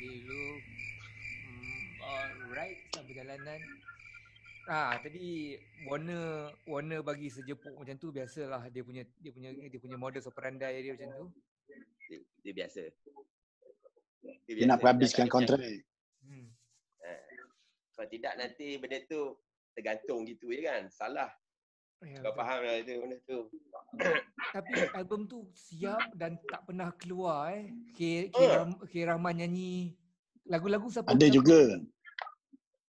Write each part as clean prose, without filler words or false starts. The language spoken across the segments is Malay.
Dulu alright, selamat perjalanan. Tadi Warner bagi sejepuk macam tu, biasalah dia punya modus operandi dia macam tu. Dia biasa. Dia nak habiskan kontrak. Kalau tidak nanti benda tu tergantung gitu je kan. Salah. Ya, kau faham lah itu benda tu. Tapi album tu siap dan tak pernah keluar K. Rahman nyanyi lagu-lagu siapa? Ada juga.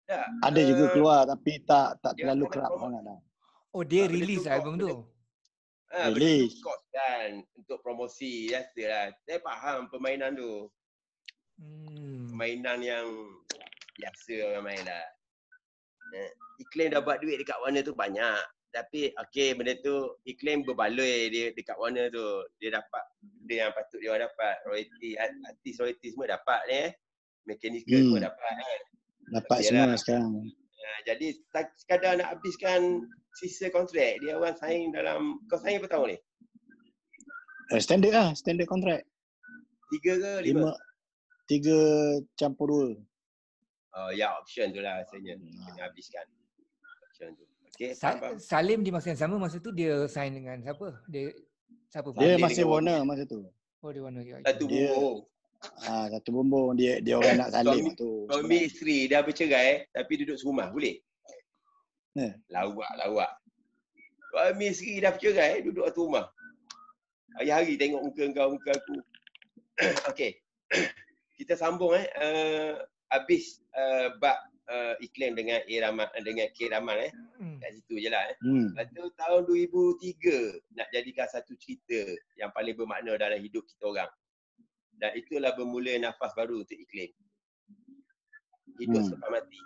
Tak, Ada juga keluar tapi tak terlalu kerap promote. sangat dah. Oh, dia release album tu. Release. Kos kan untuk promosi biasalah. Saya faham permainan tu. Permainan yang biasa orang main lah. Iklan dah buat duit dekat Warner tu banyak. Tapi okey, benda tu iklan berbaloi dia dekat Warner tu. Dia dapat benda yang patut dia orang dapat. Royalty, artis royalty semua dapat ni. Mechanical semua dapat kan. Dapat semua sekarang. Jadi sekadar nak habiskan sisa kontrak, dia orang sign dalam, kau sign berapa tahun ni? Standard lah, standard kontrak. 3 ke 5? 3 campur 2. Oh ya, option tu lah rasanya. Kena habiskan option tu. Okay, Salim di masa yang sama, masa tu dia sign dengan siapa? Siapa? Dia masih Warner masa tu. Oh, dia Warner. Ya, satu bumbung. Satu bumbung dia orang nak Salim tu. Suami isteri dah bercerai tapi duduk serumah, boleh? Lawak. Suami isteri dah bercerai, duduk satu rumah. Hari-hari tengok muka aku. Okey. Kita sambung habis bab iklan dengan K. Rahman kat situ je lah. Lepas tu tahun 2003 nak jadikan satu cerita yang paling bermakna dalam hidup kita orang. Dan itulah bermula nafas baru untuk iklan. Hidup selepas mati.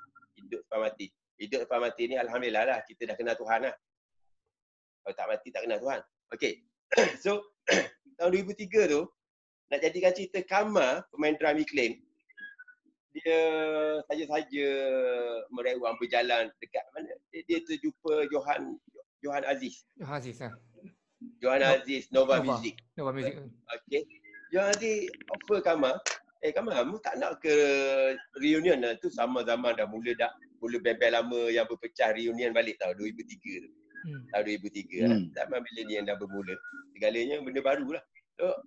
Hidup selepas mati ni alhamdulillah lah, kita dah kenal Tuhan lah. Kalau tak mati tak kenal Tuhan. Okey. So tahun 2003 tu nak jadikan cerita Kamal, pemain drum iklan. Dia saja-saja merewang berjalan dekat mana? Dia terjumpa Johan Aziz. Johan Aziz, Nova Music. Okey. Johan Aziz offer Kamal, Kamal, kamu tak nak ke reunion lah? Tu sama zaman dah mula bebel lama yang berpecah reunion balik tahun 2003 tu. Tahun 2003 zaman milenium dah bermula. Segalanya benda baru lah. So,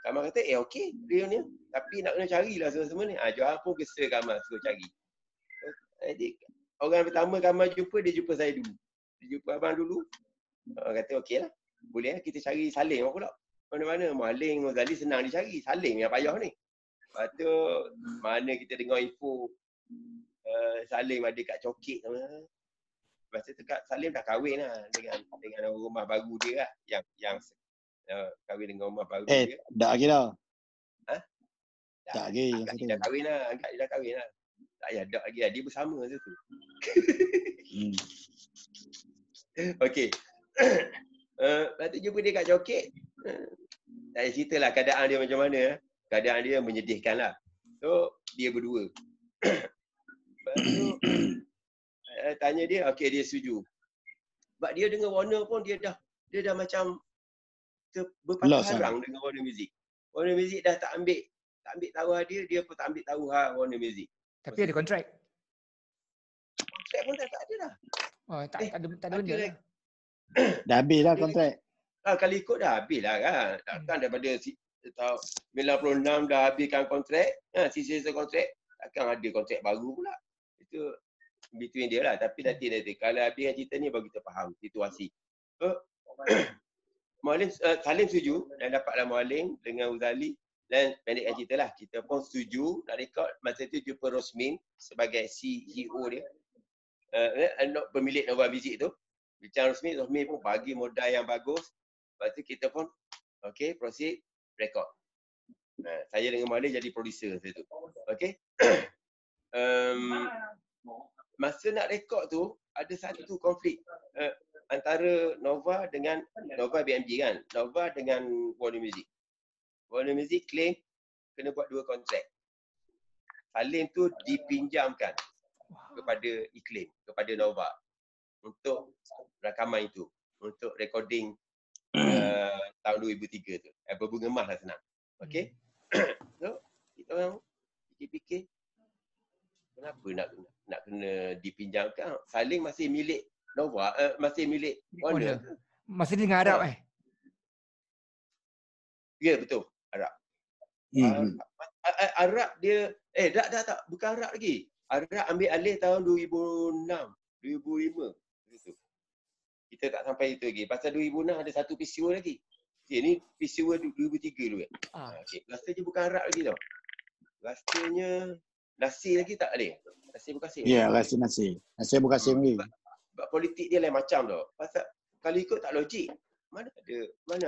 Kamal kata, okey, reunion. Tapi nak kena carilah semua-semua ni. Johan pun gesa Kamal suruh cari. Jadi, orang pertama Kamal jumpa, dia jumpa saya dulu. Dia jumpa abang dulu. Kata, okey lah. Boleh lah, kita cari Salim pula. Mana-mana, Maling, Mozali senang dicari. Salim yang payah ni. Lepas tu, mana kita dengar info Salim ada kat Cokit. Lepas tu Salim dah kahwin lah dengan rumah baru dia lah. Yang kahwin dengan rumah baru dia. Tak lagi dah. Tak lagi. Angkat dia dah kahwin lah. Tak payah dak lagi lah. Dia bersama tu. Okey. Lepas tu jumpa dia kat Cokit. Tak payah cerita lah keadaan dia macam mana. Keadaan dia menyedihkan lah. So, dia berdua. Lepas tu, tanya dia, okey dia setuju. Sebab dia dengan Warner pun dia dah macam berpatah harang dengan Warner Music. Warner Music dah tak ambil taruh dia pun tak ambil taruh Warner Music. Tapi ada kontrak. Kontrak pun tak ada dah. Oh, tak ada benda lah. Dah habis dah kontrak. Kalau ikut dah habis lah kan. Takkan daripada tahun 96 dah habiskan kontrak, sisa-sisa kontrak, takkan ada kontrak baru pula. Itu between dia lah. Tapi nanti kalau habiskan cerita ni baru kita faham situasi. So, Salim setuju dan dapatlah Mualim dengan Uzali dan pendekkan cerita lah. Kita pun setuju nak rekod. Masa tu jumpa Rosmin sebagai CEO dia. Pemilik Nova Music tu. Bincang Rosmin pun bagi modal yang bagus. Lepas tu kita pun okey, proceed rekod. Saya dengan Mualim jadi producer masa tu. Okey. Masa nak rekod tu ada satu konflik antara Nova BMG kan. Nova dengan Warner Music. Warner Music claim kena buat 2 kontrak. Salim tu dipinjamkan kepada iklan, kepada Nova untuk rakaman itu, untuk recording tahun 2003 tu. Berbunga emas lah senang. Okey. So, kita fikir-fikir, kenapa nak kena dipinjamkan? Saling masih milik Nova, masih milik Warner. Masa ni dengan Arab Ya, betul. Arab. Arab dia tak bukan Arab lagi. Arab ambil alih tahun 2006, 2005 gitu. Kita tak sampai itu lagi. Pasal 2006 ada satu peristiwa lagi. Okay, ni peristiwa 2003 dulu kan. Okay. Rasanya bukan Arab lagi tau. Rasanya Nasir lagi tak ada. Nasir Bukasim. Ya, Nasir Bukasim lagi. Sebab politik dia lain macam tau. Pasal kalau ikut tak logik. Mana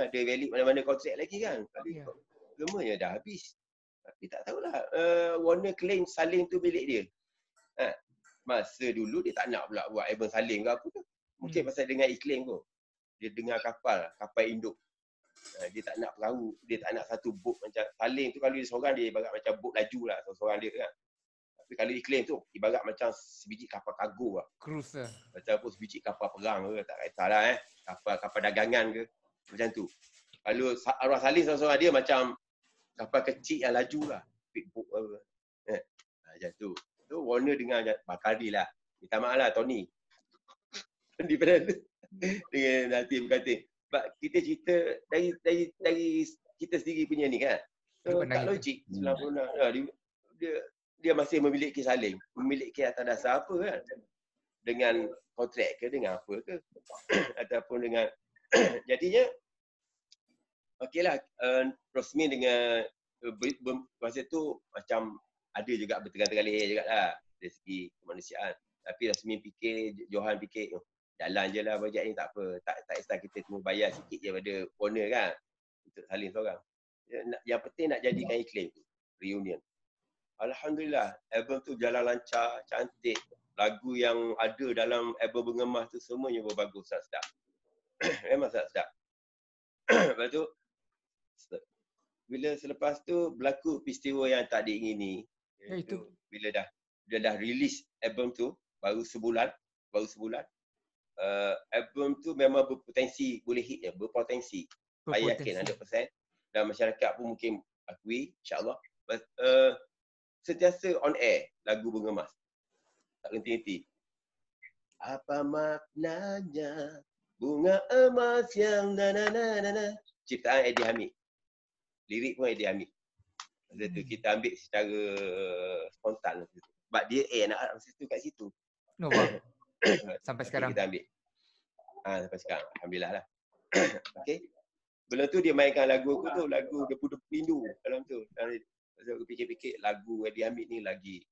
ada valid, mana-mana kontrak lagi kan. Kalau ikut gemanya dah habis. Tapi tak tahulah. Warner claim Salim tu milik dia. Masa dulu dia tak nak pula buat album Salim ke apa tu. Mungkin pasal dengar iklim tu. Dia dengar kapal induk. Dia tak nak perahu, dia tak nak satu bot macam Salim tu. Kalau dia seorang dia ibarat macam bot laju lah, seorang dia kan. Tapi kalau iklim tu ibarat macam sebiji kapal kargo lah. Cruise lah. Macam apa sebiji kapal perang ke, tak kisahlah kapal dagangan ke. Macam tu. Kalau arwah Salim seorang dia macam kapal kecil yang laju lah. Big boat apa. Macam tu. Tu Warner dengar Bakari lah. Minta maaf lah Tony. Dengan nanti berkata. Sebab kita cerita dari kita sendiri punya ni kan. Tak logik. 96. Dia masih memiliki Salim. Memiliki atas dasar apa kan. Dengan kontrak ke, dengan apa ke. Ataupun dengan jadinya okeylah, Rosmin dengan masa tu macam ada juga bertegang-tegang juga lah dari segi kemanusiaan. Tapi Rosmin fikir, Johan fikir, jalan je lah bajet ni tak apa. Tak kisah kita cuma bayar sikit je pada owner kan. Untuk Salim seorang. Yang penting nak jadikan iklim tu. Reunion. Alhamdulillah, album tu jalan lancar, cantik. Lagu yang ada dalam album Bengemas tu semuanya bagus, sedap. Memang sedap. Lepas tu, bila selepas tu berlaku peristiwa yang tak diingini, iaitu bila dah release album tu baru sebulan, album tu memang berpotensi boleh hit je, berpotensi. Saya yakin 100% dan masyarakat pun mungkin akui insya-Allah. Sentiasa on air lagu Bengemas. Tak henti-henti. Apa maknanya bunga emas yang ciptaan Eddie Hamid. Lirik pun Eddie Hamid. Masa tu kita ambil secara spontan. Sebab dia nak masa tu kat situ. Sampai sekarang. Kita ambil. Sampai sekarang. Alhamdulillah lah. Okay. Belum tu dia mainkan lagu aku tu. Lagu Debu-Debu Rindu dalam tu. Masa aku fikir-fikir lagu Eddie Hamid ni lagi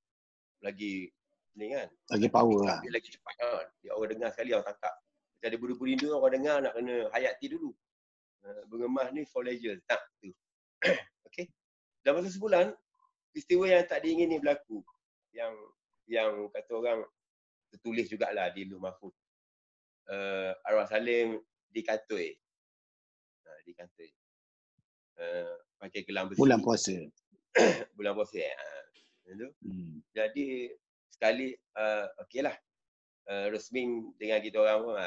ni kan. Lagi power lah. Lagi cepat kan. Dia orang dengar sekali orang tangkap. Macam Debu-Debu Rindu orang dengar nak kena hayati dulu. Bengemas ni for leisure. Tak tu. Okay. Dalam masa sebulan, peristiwa yang tak diingini berlaku. Yang kata orang tertulis jugalah di Luh Mahfuz. Arwah Salim dikantoi. Pakai gelang besi. Bulan puasa. Bulan puasa. Jadi sekali okeylah. Rosmin dengan kita orang pun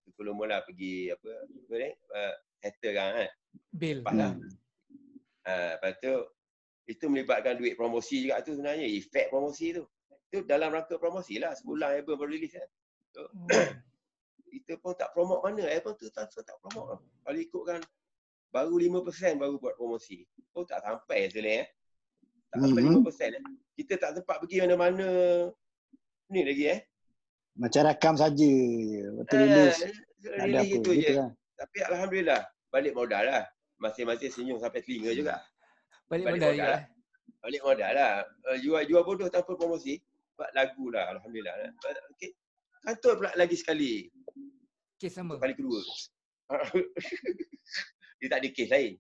sebelum mula pergi apa ni settle kan bil. Lepas tu itu melibatkan duit promosi juga tu sebenarnya, efek promosi tu. Itu dalam rangka promosi lah, sebulan album baru release kan. Kita pun tak promote mana, album tu tak promote. Kalau ikutkan baru 5% baru buat promosi. Oh tak sampai Seleng Tak sampai 5%. Kita tak sempat pergi mana-mana ni lagi Macam rakam saja waktu release. Ada apa gitu je. Kan? Tapi alhamdulillah balik modal lah. Masing-masing senyum sampai telinga juga. Balik modal juga. Balik modal lah. Jual bodoh tanpa promosi. Buat lagu lah alhamdulillah. Okey. Kantor pula lagi sekali. Kes sama. Kali kedua. Dia tak ada kes lain.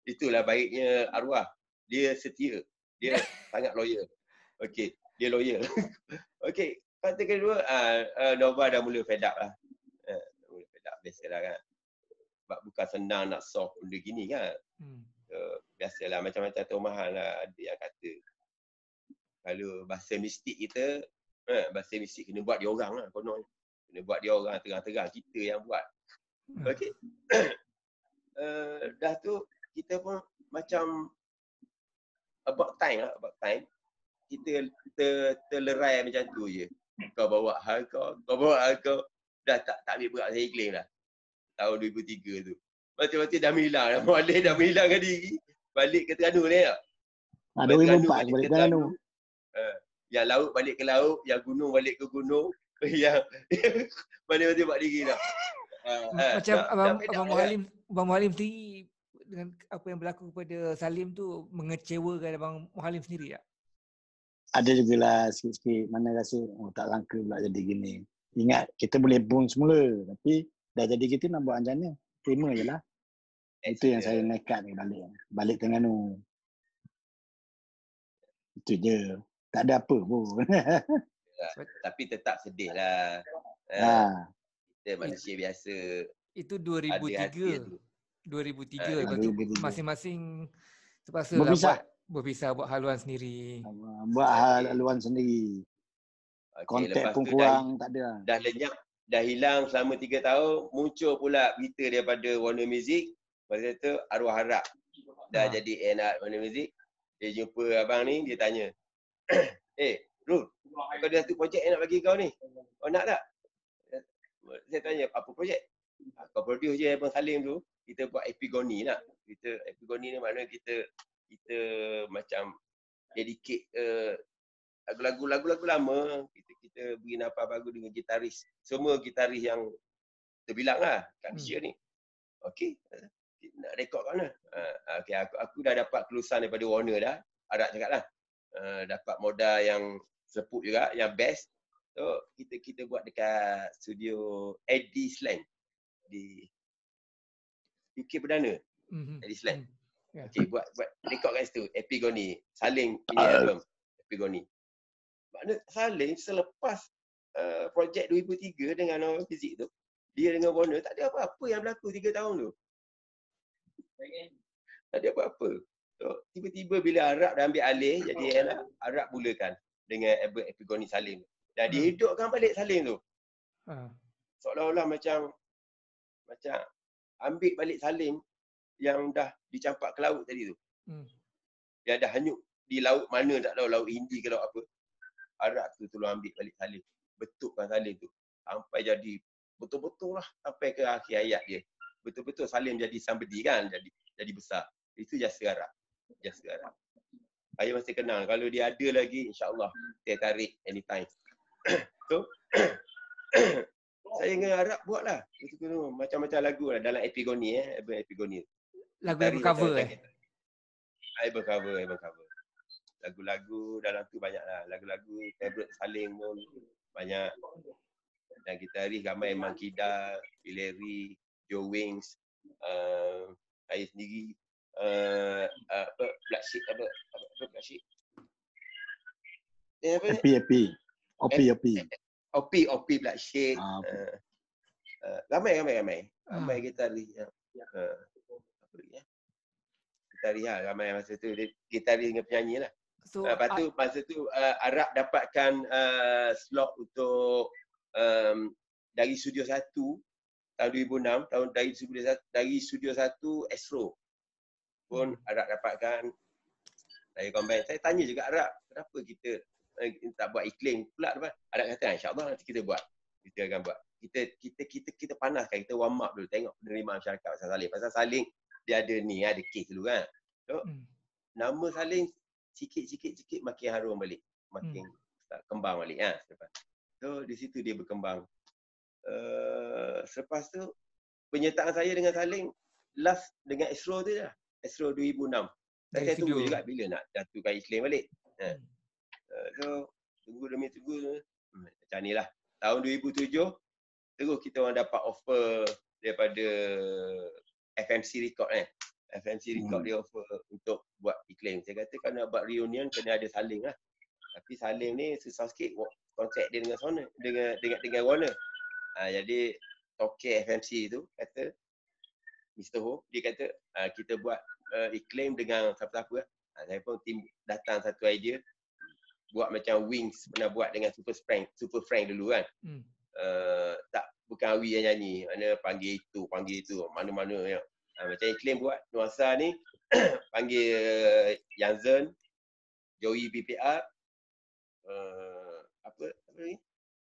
Itulah baiknya arwah. Dia setia. Dia sangat loyal. Okey. Dia loyal. Okey. Kata kedua, Nova dah mula fed up lah. Mula fed up biasalah kan. Sebab bukan senang nak solve benda gini kan. Biasalah macam-macam tomahan lah ada yang kata. Kalau bahasa mistik kita, bahasa mistik kena buat dia orang lah konon. Kena buat dia orang terang-terang. Kita yang buat. Okey. Dah tu kita pun macam about time lah, about time. Kita terlerai macam tu je. Kau bawa hal kau dah tak ambil berat saya iklim dah. Tahun 2003 tu. Mati-mati dah hilang dah. Moleh dah hilangkan diri. Balik ke Terengganu ni tak? 2004 balik ke Terengganu. Yang laut balik ke laut, yang gunung balik ke gunung. Yang mana-mana buat diri dah. Macam Abang Muhalim sendiri dengan apa yang berlaku kepada Salim tu mengecewakan Abang Muhalim sendiri tak? Ada jugalah sikit-sikit. Mana rasa, tak sangka pula jadi gini. Ingat, kita boleh bond semula. Tapi dah jadi kita nak buat macam mana? Terima je lah. Itu yang saya nekat ni balik. Balik Terengganu. Itu je. Tak ada apa pun. Tapi tetap sedih lah. Kita manusia biasa. Itu 2003. 2003. Masing-masing terpaksa berpisah buat haluan sendiri. Buat haluan sendiri. Kontak pun kurang, tak ada. Dah lenyap, dah hilang selama 3 tahun, muncul pula berita daripada Warner Music. Masa tu arwah harap dah jadi A&R Warner Music. Dia jumpa abang ni, dia tanya, Rul, kau ada satu projek yang nak bagi kau ni, kau nak tak? Saya tanya, apa projek? Kau produce je Abang Salim tu, kita buat Epigoni lah. Epigoni ni maknanya kita macam dedicate lagu-lagu lama, kita beri nafas bagus dengan gitaris. Semua gitaris yang terbilang lah kat Malaysia ni. Okey, nak rekod kat mana? Okay, aku dah dapat kelulusan daripada Warner dah. Arak cakap lah. Dapat modal yang seput juga, yang best. So, kita buat dekat studio Eddie Slang di UK Perdana. Eddie Slang. Okay, buat rekod kat situ. Epigoni. Saling punya album. Epigoni. Maknanya Saling selepas projek 2003 dengan orang fizik tu, dia dengan Warner tak ada apa-apa yang berlaku 3 tahun tu. Tak ada apa-apa. So, tiba-tiba bila Arab dah ambil alih, jadi Arab mulakan dengan Epigoni Salim. Dan dihidupkan balik Salim tu. Seolah-olah macam ambil balik Salim yang dah dicampak ke laut tadi tu. Yang dah hanyut di laut mana tak tahu, laut Hindi ke laut apa. Arab tu tolong ambil balik Salim. Betulkan Salim tu. Sampai jadi betul-betul lah sampai ke akhir ayat dia. Betul-betul Salim jadi somebody kan, jadi besar. Itu jasa Arab. Saya masih kenal. Kalau dia ada lagi, insya-Allah saya tarik anytime. So, saya dengan Arab buatlah macam-macam lagu lah dalam Epigoni Epigoni. Lagu yang bercover Bercover. Lagu-lagu dalam tu banyaklah. Lagu-lagu favorite Salim pun banyak. Dan gitaris ramai, Mangkida, Hillary, Joe Wings, saya sendiri, Black Sheep, Black Sheep. OP Black Sheep. Ramai gitaris. Gitaris lah, ramai masa tu. Gitaris dengan penyanyi lah. So, masa tu Arab dapatkan slot untuk dari Studio 1 tahun 2006, dari Studio 1 Astro pun Arab dapatkan. Saya combine. Saya tanya juga Arab, kenapa kita tak buat iklim pula depan? Arab kata, insya-Allah nanti kita buat. Kita akan buat. Kita panaskan, kita warm up dulu, tengok penerimaan masyarakat pasal Salim. Pasal Salim dia ada kes dulu kan. So, nama Salim sikit makin harum balik, makin kembang balik kan. So di situ dia berkembang. Selepas tu penyertaan saya dengan Salim last dengan Astro tu je. Astro 2006. Saya tunggu juga bila nak jatuhkan iklim balik. So tunggu demi tunggu macam ni lah. Tahun 2007 terus kita orang dapat offer daripada FMC Record FMC Record dia offer untuk buat iklim. Saya kata kalau nak buat reunion kena ada Salim lah. Tapi Salim ni susah sikit kontrak dia dengan Warner, dengan Warner. Jadi tokek FMC tu kata Mr. Ho, dia kata kita buat iklim dengan siapa-siapa. Saya pun datang satu idea buat macam Wings pernah buat dengan Super Frank dulu kan. Bukan Awi yang nyanyi, mana panggil itu, mana-mana yang macam iklim buat nuansa ni panggil Yanzen, Joey BPR, apa ni?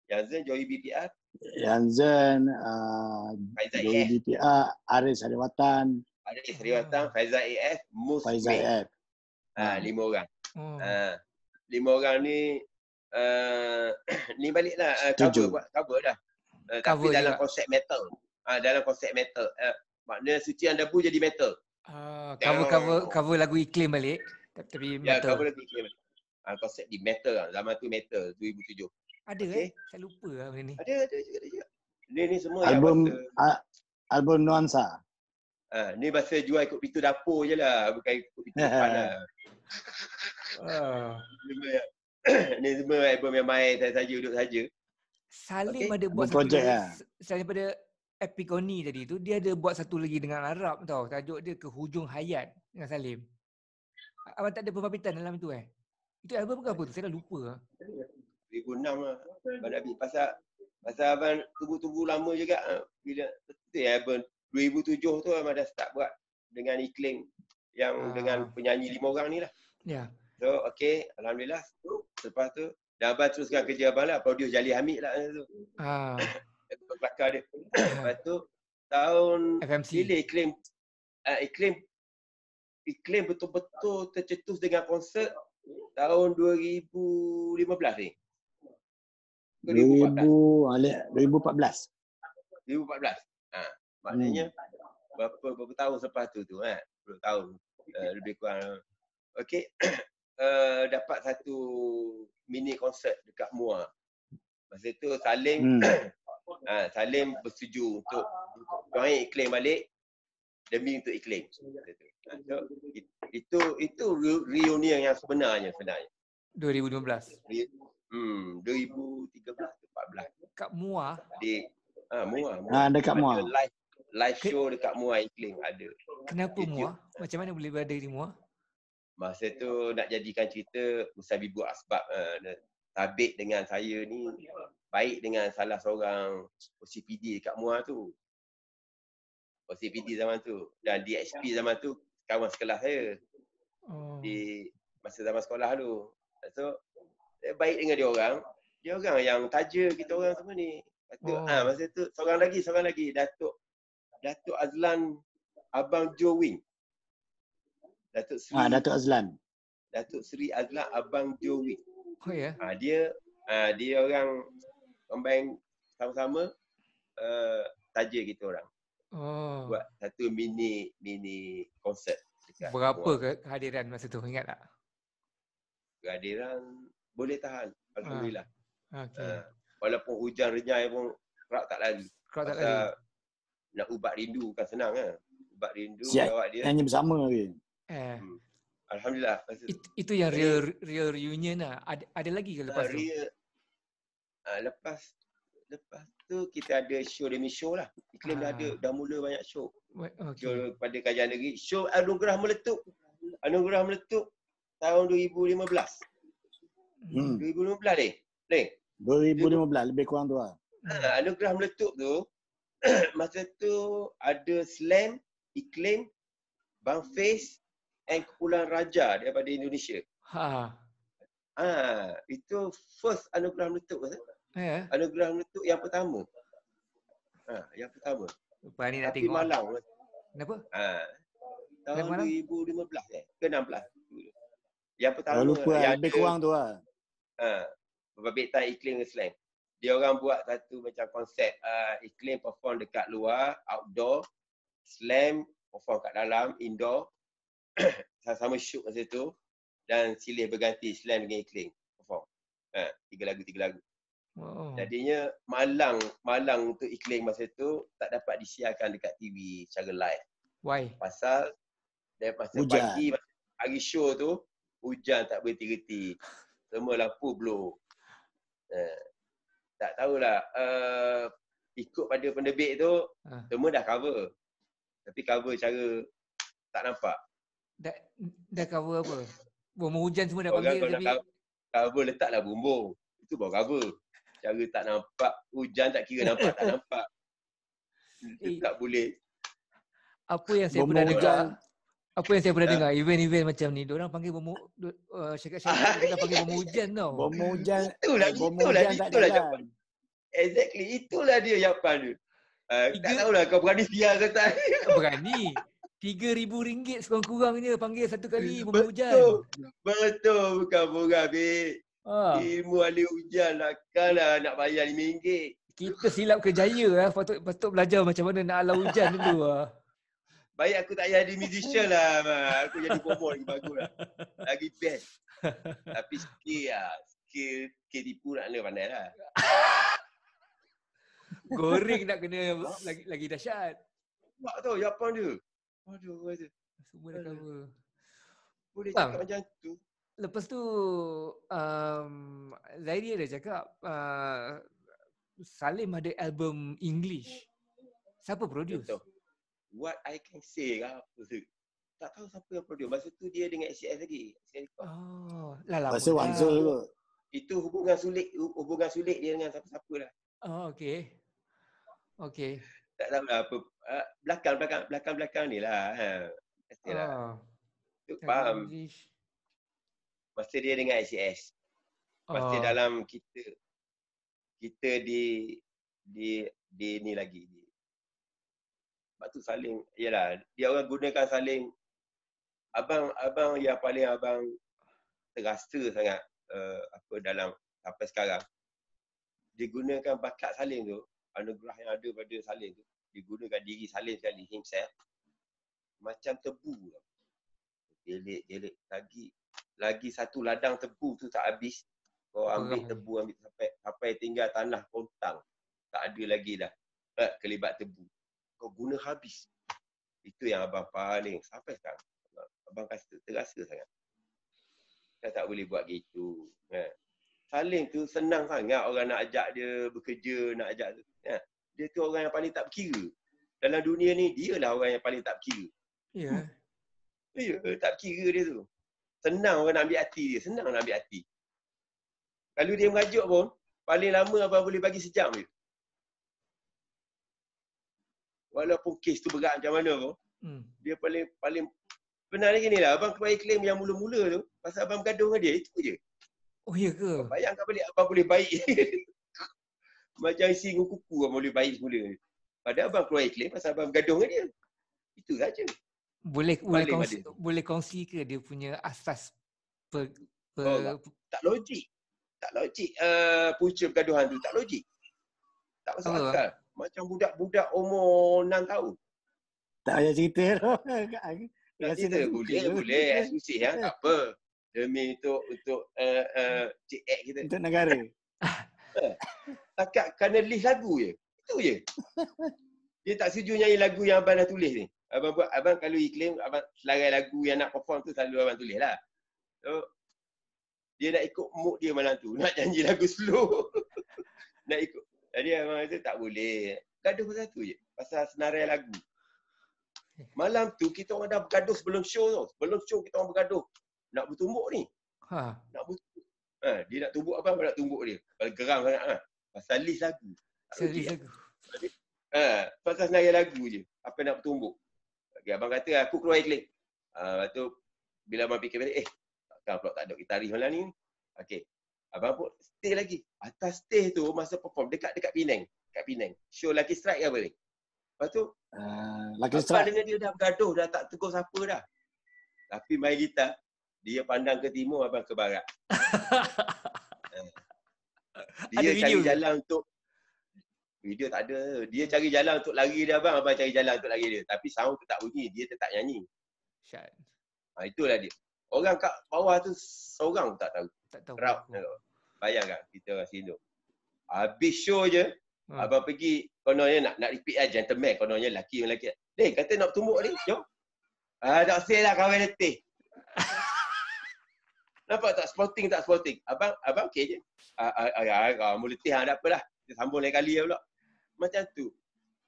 Yanzen, Joey BPR, Yanzen, Faizal Joey AF, BPR, Aris Hariwatan, ada Sriwatan, Faizal AF, Mus Faizal May. F. 5 orang. Oh. 5 orang ni ni baliklah Setuju. cover dah. Tapi Cover dalam juga. konsep metal. Dalam konsep metal. Maknanya Suci Andabu jadi metal. Cover lagu Iklim balik. Tapi Ya, metal. cover lagi iklim. Konsep di metal lah. Zaman tu metal 2007. Ada Okey. Saya lupa lah benda ni. Ada juga. Ni semua Album yang bahasa album Nuansa. ni bahasa jual ikut pintu dapur je lah, bukan ikut pintu depan lah. Ni semua album yang main saja duduk saja. Salim Okey. ada buat Album satu projek lagi. lah. Selain daripada Epigoni tadi tu, dia ada buat satu lagi dengan Arab tau. Tajuk dia Ke Hujung Hayat dengan Salim. Abang tak ada pembabitan dalam itu Itu album ke apa tu? Saya dah lupa lah. 2006 lah. Abang Nabi pasal abang tunggu lama juga bila betul album 2007 tu abang dah start buat dengan iklim yang dengan penyanyi 5 orang ni lah. Ya. So okey, alhamdulillah. Lepas tu dan abang teruskan kerja abang lah, produce Jali Hamid lah tu. Kelakar dia. Lepas tu tahun FMC. bila iklim betul-betul tercetus dengan konsert tahun 2015 ni. 2014. 2014. Maknanya berapa tahun selepas tu 10 tahun lebih kurang. Okey. Dapat satu mini konsert dekat Muar. Masa tu Salim Salim bersetuju untuk join iklim balik demi untuk iklim. So, itu reunion yang sebenarnya. 2015. 2013 ke 14. Kat Muar. Di Muar. Dekat Muar. Live show dekat Muar iklim ada. Kenapa YouTube. Muar? Macam mana boleh berada di Muar? Masa tu nak jadikan cerita Ustaz Bibu Asbab Sabit dengan saya ni baik dengan salah seorang OCPD dekat Muar tu. OCPD zaman tu dan DXP zaman tu kawan sekelas saya. Di masa zaman sekolah tu. So baik dengan dia orang yang taja kita orang semua ni. Masa tu seorang lagi Datuk Azlan Abang Joe Wing. Datuk Sri Azlan Abang Joe Wing. Oh ya. Dia orang combine sama-sama taja kita orang. Buat satu mini konsert. Berapa kehadiran masa tu, ingat tak? Kehadiran boleh tahan, alhamdulillah. Okay. Walaupun hujan renyai pun kerap tak lari. Nak ubat rindu bukan senang Ubat rindu jawab dia. Nyanyi bersama lagi. Alhamdulillah. Itu yang real reunion lah. Ada lagi ke lepas tu? Lepas tu kita ada show demi show lah. Iklim dah mula banyak show. Show pada kajian negeri. Show Anugerah Meletup tahun 2015. 2015 deh. 2015 lebih kurang tu lah. Anugerah Meletup tu masa tu ada Slam, Iklim, Bang Face and Kepulauan Raja daripada Indonesia. Itu first Anugerah Meletup kan? Anugerah Meletup yang pertama. Yang pertama. Lepas ni nak tapi tengok. Malang. Kenapa? Tahun 2015 ke 16. Yang pertama. Lupa yang lebih kurang tu lah. Babit Tan Iklim Slam. Dia orang buat satu macam konsep Iklim perform dekat luar, outdoor, Slam perform kat dalam, indoor. Sama-sama shoot masa tu dan silih berganti Slam dengan Iklim perform. 3 lagu. Jadinya malang untuk Iklim masa tu tak dapat disiarkan dekat TV secara live. Why? Pasal masa pagi hari show tu hujan tak berhenti-henti. Semua lampu blow. Tak tahulah ikut pada penerbit tu semua dah cover. Tapi cover cara tak nampak. Dah cover apa? Bumbung hujan semua dah Orang panggil tapi cover letaklah bumbung. Itu baru cover. Cara tak nampak, hujan tak kira nampak tak nampak. Itu tak boleh. Apa yang saya pernah dengar, Apa yang saya pernah dengar, event-event macam ni, diorang panggil syarikat-syarikat kita panggil bom hujan tau. Bom hujan, Itulah tak itulah jalan. jawapan. Exactly, itulah dia jawapan dia. Tak Tiga- tahulah kau berani siar ke tak. Berani. RM3,000 sekurang-kurangnya panggil satu kali bom hujan. Betul, bukan murah, Bik. Ha. Ilmu ahli hujan takkanlah nak bayar RM5. Kita silap kerjaya lah. Patut belajar macam mana nak halau hujan dulu lah. Baik aku tak jadi musician lah. Aku jadi bomoh lagi bagus lah. Lagi best. Tapi skill tipu nak kena pandai lah. Goreng nak kena lagi dahsyat. Nampak tau jawapan dia. Aduh, kata. Semua dah cover. Boleh Bang. cakap macam tu. Lepas tu Zairi ada cakap Salim ada album English. Siapa produce? Betul. What I can say lah. Tak tahu siapa yang produce. Masa tu dia dengan SCS lagi. Oh, lah lama. Masa Wanzul tu. Itu hubungan sulit dia dengan siapa-siapa lah. Oh, okey. Okey. Tak tahu lah apa. Belakang ni lah. Pastilah. Tu faham. English. Masa dia dengan SCS. Masa dalam kita di ni lagi. Sebab tu Salim, yalah, dia orang gunakan Salim. Abang yang paling abang terasa sangat dalam sampai sekarang. Dia gunakan bakat Salim tu, anugerah yang ada pada Salim tu, dia gunakan diri Salim sekali, himself, macam tebu. Delik lagi satu ladang tebu tu tak habis. Kau ambil tebu, sampai tinggal tanah kontang. Tak ada lagi dah kelibat tebu. Kau guna habis. Itu yang abang paling sampai sekarang. Abang terasa sangat. Saya tak boleh buat gitu. Salim tu senang sangat orang nak ajak dia bekerja, nak ajak tu. Dia tu orang yang paling tak berkira. Dalam dunia ni, dialah orang yang paling tak berkira. Ya. Ya, tak berkira dia tu. Senang orang nak ambil hati dia. Senang nak ambil hati. Kalau dia merajuk pun, paling lama abang boleh bagi sejam je. Walaupun kes tu berat macam mana pun, dia paling sebenarnya gini lah, abang keluar iklim yang mula-mula tu, pasal abang bergaduh dengan dia, itu je. Oh ya ke? Bayangkan balik abang boleh baik. Macam singu kuku abang boleh baik semula. Padahal abang keluar iklim pasal abang bergaduh dengan dia. Itu saja. Boleh kongsi ke dia punya asas tak logik. Tak logik punca pergaduhan tu. Tak logik. Tak masuk akal. Macam budak-budak umur 6 tahun. Tak payah cerita tu. Tak cerita. Boleh. Eksklusif ya. Tak apa. Demi untuk Cik X kita. Untuk negara. Takat kerana list lagu je. Itu je. Dia tak setuju nyanyi lagu yang abang dah tulis ni. Abang kalau iklim, abang selarai lagu yang nak perform tu selalu abang tulis lah. So, dia nak ikut mood dia malam tu. Nak nyanyi lagu slow. Nak ikut. Jadi abang kata tak boleh. Gaduh pasal tu je. Pasal senarai lagu. Malam tu kita orang dah bergaduh sebelum show tau. Sebelum show kita orang bergaduh. Nak bertumbuk ni. Nak bertumbuk. Dia nak tumbuk abang nak tumbuk dia. Kalau geram sangat pasal list lagu. Pasal senarai lagu je. Apa nak bertumbuk. Okay, abang kata aku keluar iklim. Lepas tu bila abang fikir balik, takkan pula tak ada gitaris malam ni. Okey. Abang pun stay lagi. Atas stage tu masa perform dekat Penang. Dekat Penang. Show Lucky Strike ke apa ni. Lepas tu Lucky Strike dengan dia dah bergaduh, dah tak tegur siapa dah. Tapi main gitar, dia pandang ke timur, abang ke barat. Dia cari jalan untuk video tak ada. Dia cari jalan untuk lari dia abang cari jalan untuk lari dia. Tapi sound tu tak bunyi, dia tetap nyanyi. Syat. Itulah dia. Orang kat bawah tu seorang tak tahu. Tak tahu. Crowd. Bayangkan kita orang sini. Habis show je, abang pergi kononnya nak repeat lah gentleman, kononnya lelaki. Kata nak tumbuk ni, jom. Tak say lah kawan letih. Nampak tak sporting. Abang okey je. Kamu letih tak apalah. Kita sambung lain kali pula. Macam tu.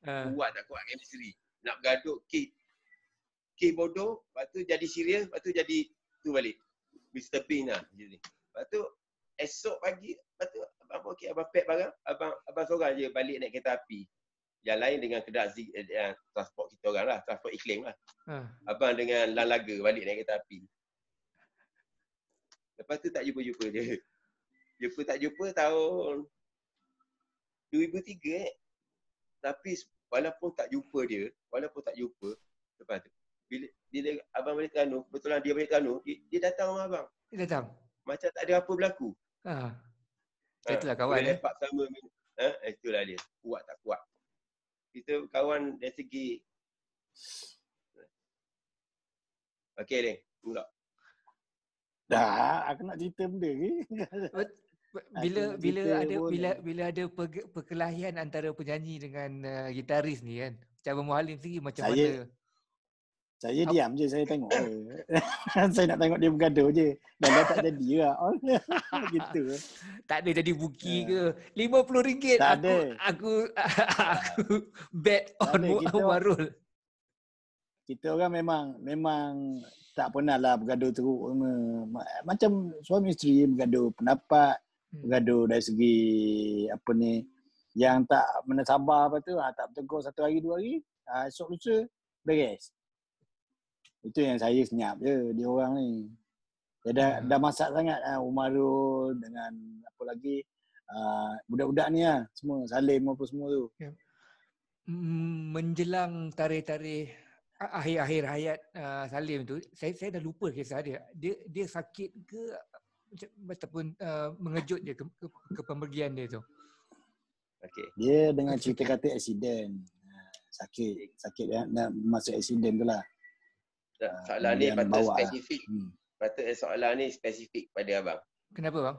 Kuat tak kuat chemistry. Nak bergaduh, K bodoh, lepas tu jadi serius, lepas tu jadi tu balik. Mr. Bean lah. Lepas tu esok pagi, lepas tu abang okey, abang pack barang, abang seorang je balik naik kereta api. Yang lain dengan transport kita orang lah, transport iklim lah. Ha. Abang dengan Land Laga balik naik kereta api. Lepas tu tak jumpa dia. Jumpa tahun 2003 Tapi walaupun tak jumpa dia, lepas tu bila abang balik Terengganu, kebetulan dia balik Terengganu, dia datang rumah abang. Dia datang. Macam tak ada apa berlaku. Ha. Itulah kawan boleh lepak sama. Itulah dia. Kuat tak kuat. Kita kawan dari segi. Okey, Leng. Mula. Dah, aku nak cerita benda ke? Bila ada perkelahian antara penyanyi dengan gitaris ni kan. Cabang Muhalim sendiri macam mana? Saya diam je, saya tengok je. Saya nak tengok dia bergaduh je. Dan dah tak jadi lah. Gitu. Tak ada jadi buki ke? RM50 tak ada. Aku bet on Warul. Kita orang memang tak pernah lah bergaduh teruk. Macam suami isteri bergaduh pendapat, bergaduh dari segi apa ni, yang tak sabar apa tu, tak bertegur 1 hari 2 hari, esok lusa beres. Itu yang saya senyap je dia orang ni. Dia dah masak sangat Umarul dengan apa lagi budak-budak ni lah semua, Salim apa semua tu. Menjelang tarikh-tarikh akhir-akhir hayat Salim tu, saya dah lupa kisah dia. Dia sakit ke ataupun mengejut je ke pemergian dia tu. Okey. Dia dengan cerita kata aksiden. Sakit nak masuk aksiden tu lah. Soalan ni patut spesifik. Patut soalan ni spesifik pada abang. Kenapa bang?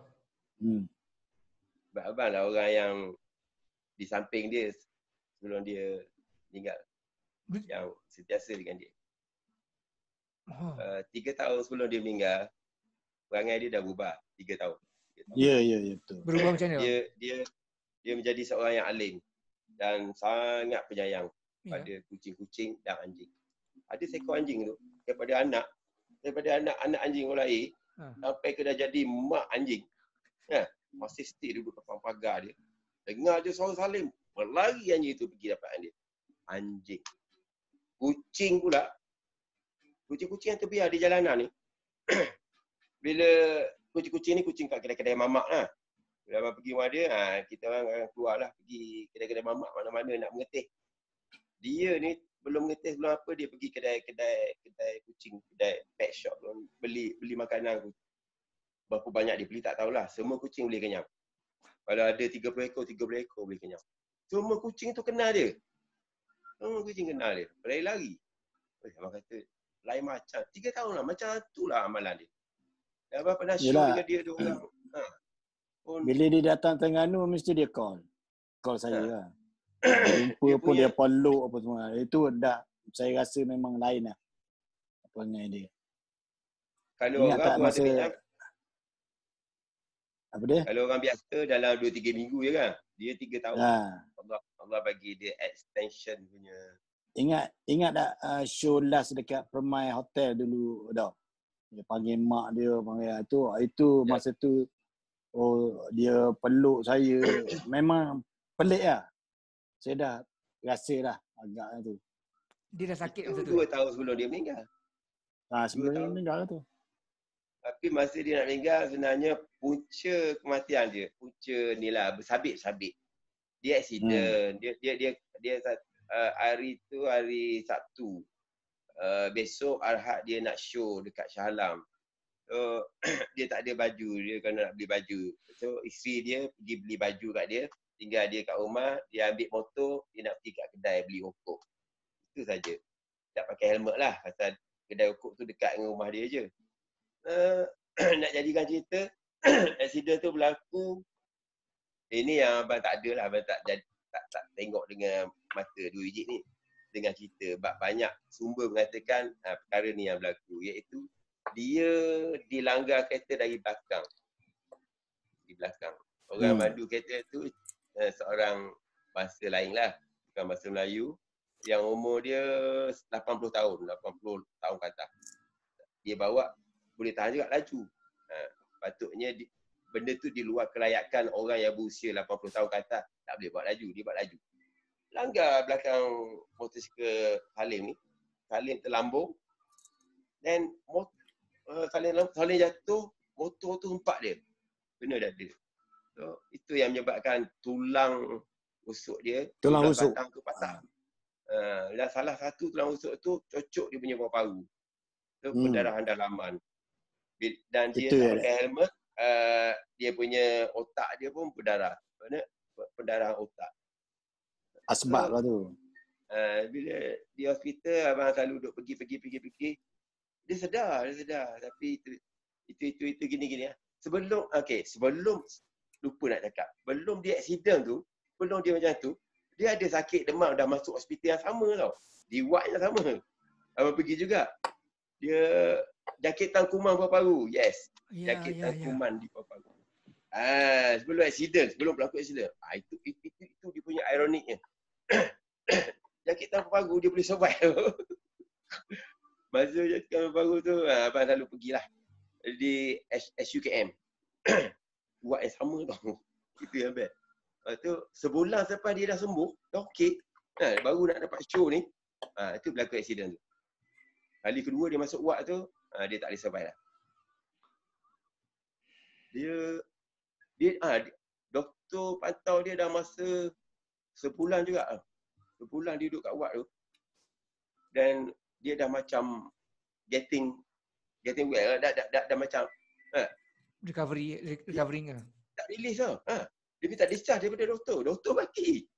Sebab abang lah orang yang di samping dia sebelum dia meninggal. Yang sentiasa dengan dia. 3 tahun sebelum dia meninggal, perangai dia dah berubah. 3 tahun. Ya, betul. Berubah macam mana? Dia menjadi seorang yang alim dan sangat penyayang pada kucing-kucing dan anjing. Ada seekor anjing tu daripada anak anjing orang lain sampai ke dah jadi mak anjing. Masih stay duduk depan pagar dia. Dengar je suara Salim, berlari anjing tu pergi dapat dia. Anjing. Kucing pula. Kucing-kucing yang terbiar di jalanan ni. Bila kucing-kucing ni kucing kat kedai-kedai mamak lah. Bila abang pergi rumah dia, kita orang akan keluar lah pergi kedai-kedai mamak mana-mana nak mengetih. Dia ni belum mengetih belum apa, dia pergi kedai kucing, kedai pet shop beli makanan. Berapa banyak dia beli tak tahulah. Semua kucing boleh kenyang. Kalau ada 30 ekor boleh kenyang. Semua kucing tu kenal dia. Berlari-lari. Abang kata, lain macam. 3 tahun lah, macam tu lah amalan dia. Dan abang pernah show dengan dia orang. Bila dia datang Terengganu, mesti dia call saya lah. Jumpa pun dia peluk apa semua. Itu dah saya rasa memang lain lah apa dengan dia. Kalau orang tu ada kenyang, apa dia? Kalau orang biasa dalam 2-3 minggu je kan. Dia 3 tahun. Allah bagi dia extension punya. Ingat tak show last dekat Permai Hotel dulu dah. Dia panggil mak dia, itu masa tu dia peluk saya. Memang pelik lah. Saya dah rasa lah agak tu. Dia dah sakit masa tu. 2 tahun sebelum dia meninggal. Sebelum dia meninggal tu. Tapi masa dia nak meninggal, sebenarnya punca kematian dia, punca ni lah, bersabit-sabit. Dia aksiden. Dia hari tu hari Sabtu. Besok Ahad dia nak show dekat Shah Alam. So dia tak ada baju, dia kena nak beli baju. So isteri dia pergi beli baju kat dia, tinggal dia kat rumah, dia ambil motor, dia nak pergi kat kedai beli rokok. Itu saja. Tak pakai helmet lah, pasal kedai rokok tu dekat dengan rumah dia je. Nak jadikan cerita, aksiden tu berlaku. Ini yang abang tak ada lah, abang tak tengok dengan mata 2 biji ni. Dengan cerita, banyak sumber mengatakan perkara ni yang berlaku, iaitu dia dilanggar kereta dari belakang. Di belakang. Orang mandu kereta tu seorang bahasa lain lah, bukan bahasa Melayu, yang umur dia 80 tahun ke atas. Dia bawa, boleh tahan juga laju. Patutnya benda tu di luar kelayakan orang yang berusia 80 tahun ke atas, tak boleh buat laju, dia buat laju. langgar belakang motosikal Salim ni. Salim terlambung. Dan Salim jatuh, motor tu hempak dia. Kena dada. So, itu yang menyebabkan tulang rusuk dia, Tulang rusuk. belakang tu patah. Dan salah satu tulang rusuk tu cocok dia punya paru-paru. So, pendarahan dalaman. Dan dia Itu tak ya. pakai helmet, dia punya otak dia pun berdarah. Maksudnya pendarahan otak. Asbab lah tu. Bila di hospital, abang selalu duduk pergi. Dia sedar. Tapi itu gini lah. Sebelum lupa nak cakap. Belum dia accident tu, belum dia macam tu, dia ada sakit demam dah masuk hospital yang sama tau. Di ward yang sama. Abang pergi juga. Dia jangkitan kuman paru-paru. Yes. Jangkitan kuman di paru-paru. Sebelum berlaku accident. Itu dia punya ironiknya. Jangkitan paru-paru dia boleh survive. Masa jangkitan paru-paru tu, abang selalu pergilah. Di SUKM. Buat yang sama tau. Itu yang best. Lepas tu, sebulan selepas dia dah sembuh, dah okey. Baru nak dapat show ni. Itu berlaku accident tu. Kali kedua dia masuk ward tu, dia tak boleh survive lah. Doktor pantau dia dah masa sebulan juga. Sebulan dia duduk kat ward tu. Dan dia dah macam getting well. Dah macam recovering ke? tak release tau. Dia minta discharge daripada doktor. Doktor mati.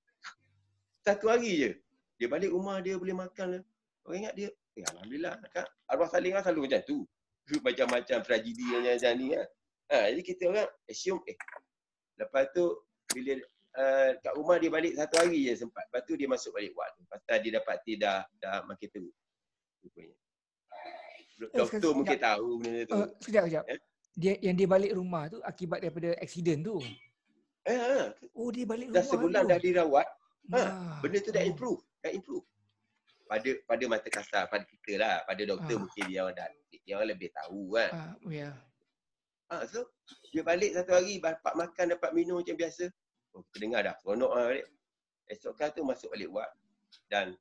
1 hari je. Dia balik rumah dia boleh makan lah. Orang ingat dia, alhamdulillah kan. Arwah Salim kan selalu macam tu. Macam-macam tragedi macam ni kan. Jadi kita orang assume lepas tu bila kat rumah dia balik 1 hari je sempat. Lepas tu dia masuk balik ward. Pasal dia dapat dah makin teruk. Rupanya. Doktor mungkin tahu benda tu. Sekejap. Dia balik rumah tu akibat daripada accident tu. Dia balik rumah. Dah sebulan dah dirawat. Benda tu dah improve. Pada mata kasar pada kita lah, pada doktor mungkin dia orang lebih tahu kan. So dia balik 1 hari dapat makan, dapat minum macam biasa. Kita dengar dah seronok lah balik. Esok kali tu masuk balik ward. Dan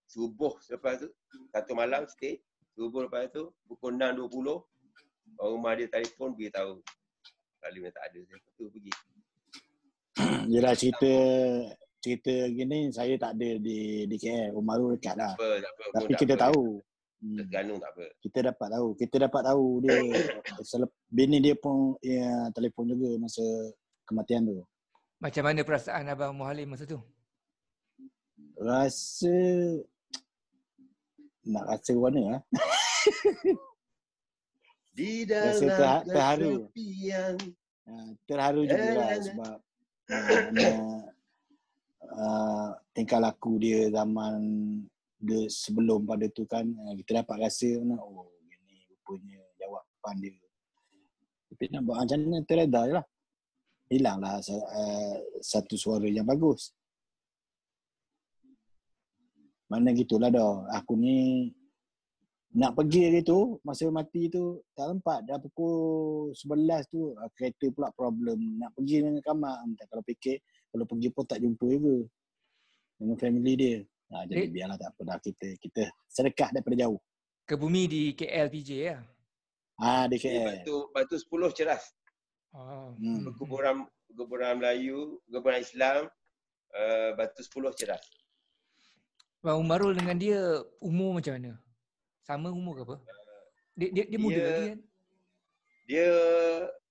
subuh lepas tu, 1 malam stay. Subuh lepas tu, pukul 6.20, orang rumah dia telefon beritahu. Salim tak ada, saya tu pergi. Yelah cerita gini saya tak ada di KL. Rumah tu dekat lah. Tapi kita tahu. Tergantung tak apa. Kita dapat tahu dia. Bini dia pun telefon juga masa kematian tu. Macam mana perasaan Abang Muhalim masa tu? Nak rasa mana lah. Di dalam kesepian. Terharu juga lah sebab tingkah laku dia zaman dia sebelum pada tu kan, kita dapat rasa gini rupanya jawapan dia. Tapi nak buat macam mana, terreda je lah. Hilanglah satu suara yang bagus. Mana gitulah dah. Aku ni nak pergi hari tu, masa mati tu tak sempat. Dah pukul 11 tu kereta pula problem. Nak pergi dengan kamar. Kalau fikir kalau pergi pun tak jumpa juga dengan family dia. Jadi biarlah, tak apa dah, kita sedekah daripada jauh. Ke bumi di KL PJ ya? Di KL. Batu 10 Ceras. Perkuburan Melayu, perkuburan Islam, Batu 10 Ceras. Bang Umarul dengan dia umur macam mana? Sama umur ke apa? Dia muda lagi kan?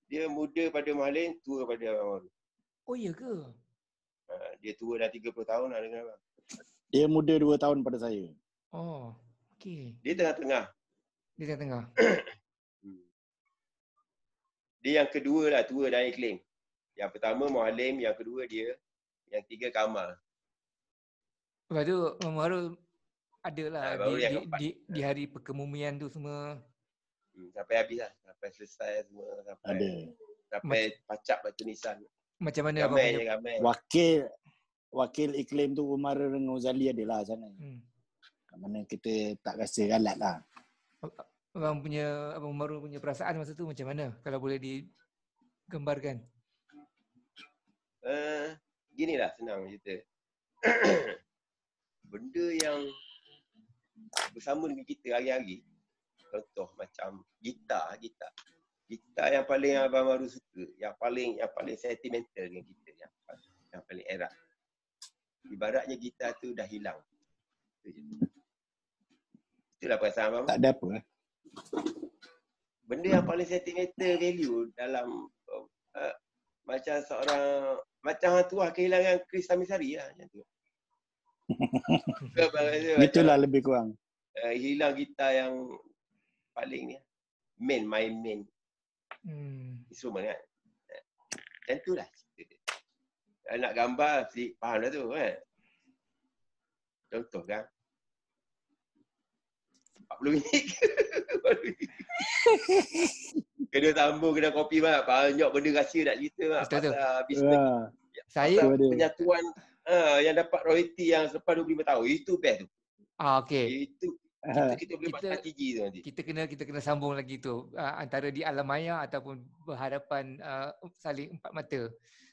Dia muda pada Muhalim, tua pada Abang Umarul. Oh iya ke? Dia tua dah 30 tahun lah dengan abang. Dia muda 2 tahun pada saya. Oh, okey. Dia tengah-tengah. Dia yang kedua lah, tua dan iklim. Yang pertama Muhalim, yang kedua dia, yang tiga Kamal. Lepas tu Muharul adalah di hari perkemumian tu semua. Sampai habis lah. Sampai selesai semua. Sampai pacak batu nisan. Macam mana ramai. Wakil iklim tu Umar dengan Uzali adalah sana. Mana kita tak rasa galat lah. Abang Umarul punya perasaan masa tu macam mana? Kalau boleh digambarkan. Ginilah senang cerita. benda yang bersama dengan kita hari-hari, contoh macam gitar yang paling Abang Maru suka, yang paling sentimental dengan kita, yang paling erat. Ibaratnya gitar tu dah hilang. Itulah perasaan Abang. Tak ada apa. Benda yang paling sentimental value dalam macam seorang, macam hang tuah kehilangan Chris Tamisari lah macam tu. Itulah lebih kurang. Hilang gitar yang paling ni, my main instrument kan. Macam tu lah cerita dia. Nak gambar, faham dah tu kan. Contoh kan, 40 minit kena sambung, kena kopi banyak benda rahsia nak cerita pasal bisnes. Saya penyatuan yang dapat royalty yang selepas 25 tahun, itu best tu. Okey. Itu kita boleh buat strategi tu nanti. Kita kena sambung lagi tu, antara di alam maya ataupun berhadapan saling empat mata.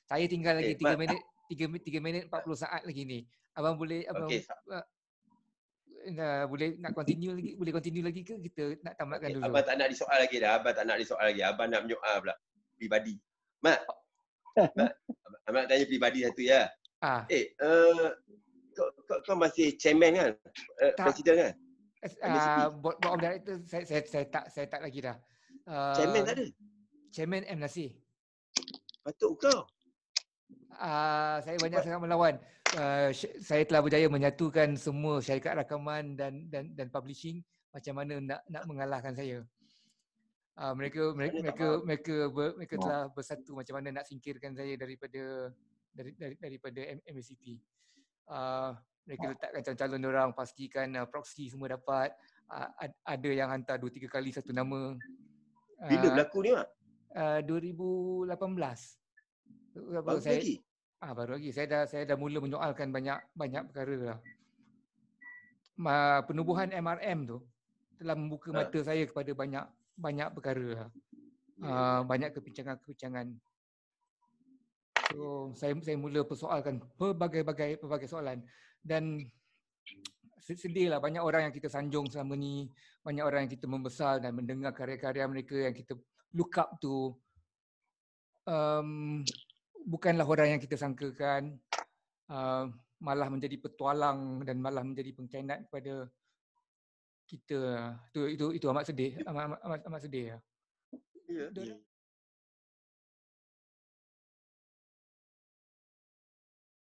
Saya tinggal lagi 3 minit 40 saat lagi ni. Abang boleh boleh nak continue lagi ke kita nak tamatkan dulu? Abang tak nak disoal lagi dah. Abang nak menyoal pula pribadi. Mak, abang nak tanya pribadi satu ya. Kau masih chairman kan? Presiden kan? Board of director saya tak lagi dah. Chairman tak ada? Chairman M. Nasir. Patut kau. Saya banyak sangat melawan. Saya telah berjaya menyatukan semua syarikat rakaman dan publishing. Macam mana nak mengalahkan saya? Mereka telah bersatu macam mana nak singkirkan saya daripada MACP. Mereka letakkan calon-calon orang, pastikan proxy semua dapat. Ada yang hantar 2-3 kali satu nama. Bila berlaku ni Mak? 2018. Baru lagi. Saya dah mula menyoalkan banyak perkara lah. Penubuhan MRM tu telah membuka mata saya kepada banyak perkara lah. Banyak kepincangan. So saya mula persoalkan pelbagai soalan, dan sedihlah banyak orang yang kita sanjung selama ni, banyak orang yang kita membesar dan mendengar karya-karya mereka yang kita look up to, bukanlah orang yang kita sangkakan, malah menjadi petualang dan malah menjadi pengkhianat kepada kita. Itu amat sedih, amat sedih. Ya.